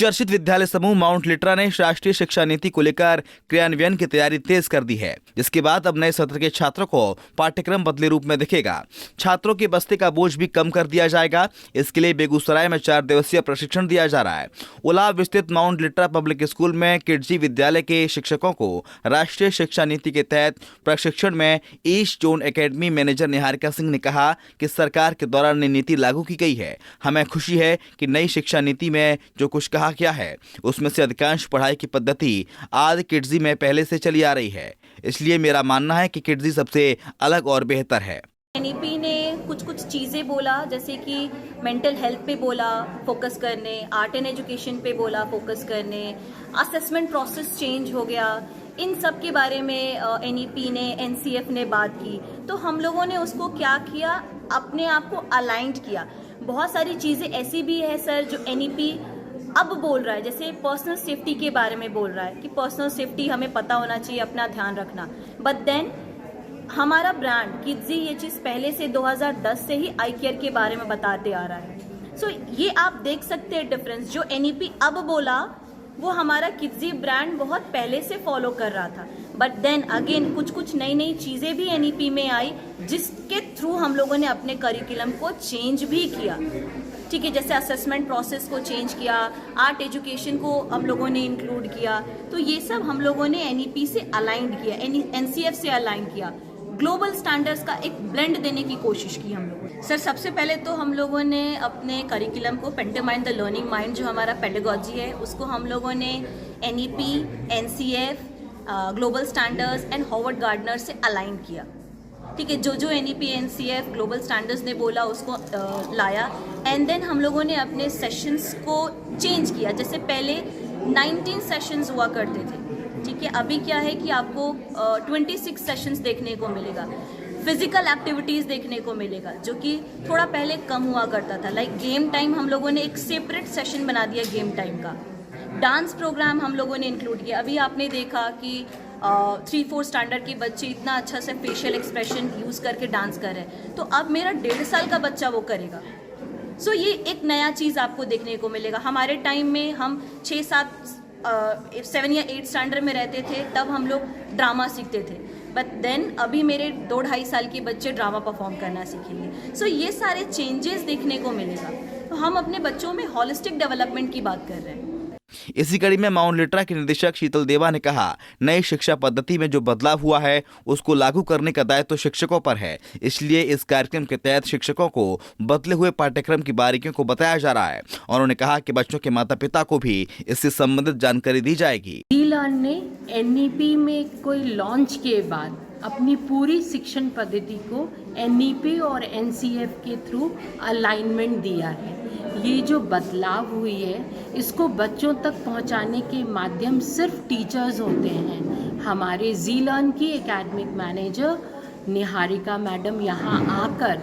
चर्चित विद्यालय समूह माउंट लिटरा ने राष्ट्रीय शिक्षा नीति को लेकर क्रियान्वयन की तैयारी तेज कर दी है, जिसके बाद अब नए सत्र के छात्रों को पाठ्यक्रम बदले रूप में दिखेगा। छात्रों के बस्ते का बोझ भी कम कर दिया जाएगा। इसके लिए बेगूसराय में 4 दिवसीय प्रशिक्षण दिया जा रहा है। उलाव स्थित माउंट लिटरा पब्लिक स्कूल में किडजी विद्यालय के शिक्षकों को राष्ट्रीय शिक्षा नीति के तहत प्रशिक्षण में east zone academy manager Niharika Singh ने कहा कि सरकार के द्वारा नई नीति लागू की गई है। हमें खुशी है कि नई शिक्षा नीति में जो कुछ कहा गया है उसमें से अधिकांश पढ़ाई की पद्धति आदि किडजी में पहले से चली आ रही है। इसलिए मेरा मानना है कि किडजी सबसे अलग और बेहतर है। एनईपी ने कुछ चीज़ें बोला, जैसे कि मेंटल हेल्थ पे बोला फोकस करने, आर्ट एंड एजुकेशन पे बोला फोकस करने, असेसमेंट प्रोसेस चेंज हो गया, इन सब के बारे में एनईपी ने एनसीएफ ने बात की। तो हम लोगों ने उसको क्या किया, अपने आप को अलाइंड किया। बहुत सारी चीज़ें ऐसी भी है सर जो एनईपी अब बोल रहा है, जैसे पर्सनल सेफ्टी के बारे में बोल रहा है कि पर्सनल सेफ्टी हमें पता होना चाहिए, अपना ध्यान रखना। बट देन हमारा ब्रांड किडजी ये चीज़ पहले से 2010 से ही आई केयर के बारे में बताते आ रहा है। सो ये आप देख सकते हैं डिफरेंस। जो एनईपी अब बोला वो हमारा किडजी ब्रांड बहुत पहले से फॉलो कर रहा था। बट देन अगेन कुछ नई चीज़ें भी एनईपी में आई, जिसके थ्रू हम लोगों ने अपने करिकुलम को चेंज भी किया। ठीक है, जैसे असेसमेंट प्रोसेस को चेंज किया, आर्ट एजुकेशन को हम लोगों ने इंक्लूड किया। तो ये सब हम लोगों ने एनईपी से अलाइंड किया, एनसीएफ से अलाइन किया। ग्लोबल स्टैंडर्ड्स का एक ब्लेंड देने की कोशिश की हम लोगों ने। सर सबसे पहले तो हम लोगों ने अपने करिकुलम को पेंटेमाइंड द लर्निंग माइंड, जो हमारा पेडागोजी है, उसको हम लोगों ने NEP, NCF, global standards and Howard Gardner से अलाइन किया। ठीक है, जो एनईपी, एनसीएफ, ग्लोबल स्टैंडर्ड्स ने बोला उसको लाया। एंड देन हम लोगों ने अपने सेशंस को चेंज किया। जैसे पहले 19 सेशंस हुआ करते थे, ठीक है, अभी क्या है कि आपको 26 सेशंस देखने को मिलेगा। फिजिकल एक्टिविटीज़ देखने को मिलेगा, जो कि थोड़ा पहले कम हुआ करता था। लाइक गेम टाइम हम लोगों ने एक सेपरेट सेशन बना दिया गेम टाइम का। डांस प्रोग्राम हम लोगों ने इंक्लूड किया। अभी आपने देखा कि 3-4 स्टैंडर्ड के बच्चे इतना अच्छा से फेशियल एक्सप्रेशन यूज़ करके डांस कर रहे हैं, तो अब मेरा 1.5 साल का बच्चा वो करेगा। सो ये एक नया चीज़ आपको देखने को मिलेगा। हमारे टाइम में हम 7 या 8 स्टैंडर्ड में रहते थे, तब हम लोग ड्रामा सीखते थे। बट देन अभी मेरे 2-2.5 साल के बच्चे ड्रामा परफॉर्म करना सीखेंगे। सो ये सारे चेंजेस देखने को मिलेगा। तो हम अपने बच्चों में हॉलिस्टिक डेवलपमेंट की बात कर रहे हैं। इसी कड़ी में माउंट लिटरा के निदेशक शीतल देवा ने कहा, नई शिक्षा पद्धति में जो बदलाव हुआ है उसको लागू करने का दायित्व तो शिक्षकों पर है। इसलिए इस कार्यक्रम के तहत शिक्षकों को बदले हुए पाठ्यक्रम की बारीकियों को बताया जा रहा है। उन्होंने कहा कि बच्चों के माता पिता को भी इससे संबंधित जानकारी दी जाएगी। लीलर्न ने एनईपी में कोई लॉन्च के बाद अपनी पूरी शिक्षण पद्धति को एनईपी और एनसीएफ के थ्रू अलाइनमेंट दिया है। ये जो बदलाव हुई है इसको बच्चों तक पहुंचाने के माध्यम सिर्फ टीचर्स होते हैं। हमारे ज़ीलर्न की एकेडमिक मैनेजर निहारिका मैडम यहाँ आकर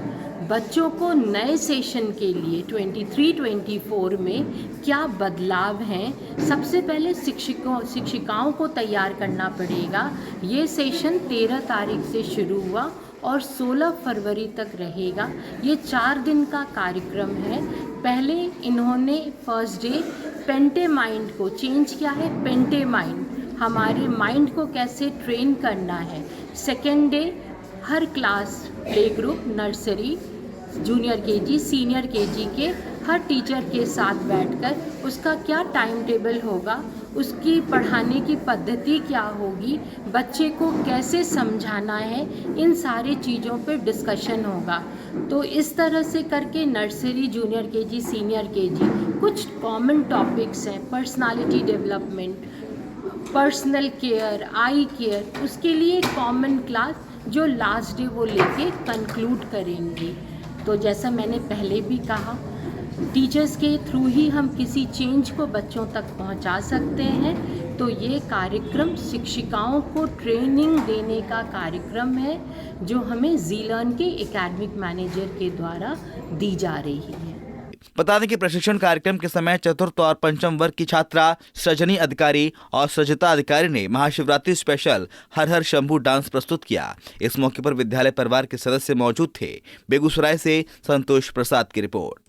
बच्चों को नए सेशन के लिए 23-24 में क्या बदलाव हैं, सबसे पहले शिक्षिकाओं को तैयार करना पड़ेगा। ये सेशन 13 तारीख से शुरू हुआ और 16 फरवरी तक रहेगा। ये 4 दिन का कार्यक्रम है। पहले इन्होंने फर्स्ट डे पेंटेमाइंड को चेंज किया है। पेंटेमाइंड हमारे माइंड को कैसे ट्रेन करना है। सेकेंड डे हर class, play group, nursery, junior KG, senior KG के हर टीचर के साथ बैठकर उसका क्या टाइम टेबल होगा, उसकी पढ़ाने की पद्धति क्या होगी, बच्चे को कैसे समझाना है, इन सारी चीज़ों पे डिस्कशन होगा। तो इस तरह से करके nursery, junior KG, senior KG कुछ कॉमन टॉपिक्स हैं। पर्सनालिटी डेवलपमेंट, पर्सनल केयर, आई केयर, उसके लिए कॉमन क्लास जो लास्ट डे वो लेके कंक्लूड करेंगी। तो जैसा मैंने पहले भी कहा, टीचर्स के थ्रू ही हम किसी चेंज को बच्चों तक पहुंचा सकते हैं। तो ये कार्यक्रम शिक्षिकाओं को ट्रेनिंग देने का कार्यक्रम है, जो हमें ज़ीलर्न के एकेडमिक मैनेजर के द्वारा दी जा रही है। बता दें कि प्रशिक्षण कार्यक्रम के समय चतुर्थ और पंचम वर्ग की छात्रा सृजनी अधिकारी और सृजता अधिकारी ने महाशिवरात्रि स्पेशल हर हर शंभू डांस प्रस्तुत किया। इस मौके पर विद्यालय परिवार के सदस्य मौजूद थे। बेगूसराय से संतोष प्रसाद की रिपोर्ट।